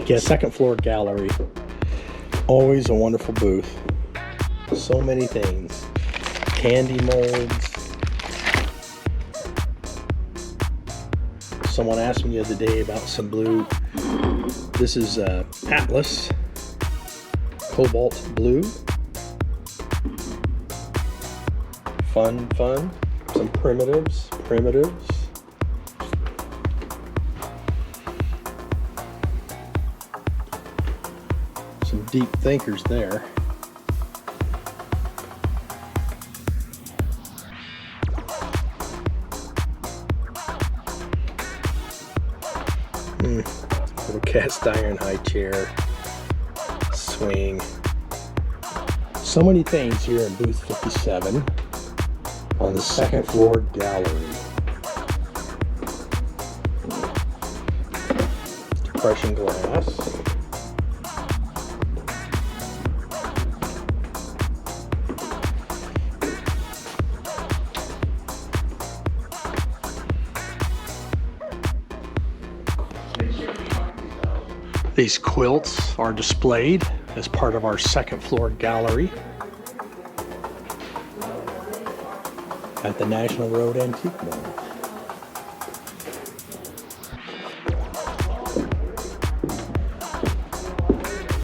Yeah, second floor gallery. Always a wonderful booth. So many things. Candy molds. Someone asked me the other day about some blue. This is Atlas Cobalt Blue. Fun. Some primitives. Some deep thinkers there. Little cast iron high chair, swing. So many things here in booth 57 on the second floor gallery. Depression glass. These quilts are displayed as part of our second floor gallery at the National Road Antique Mall.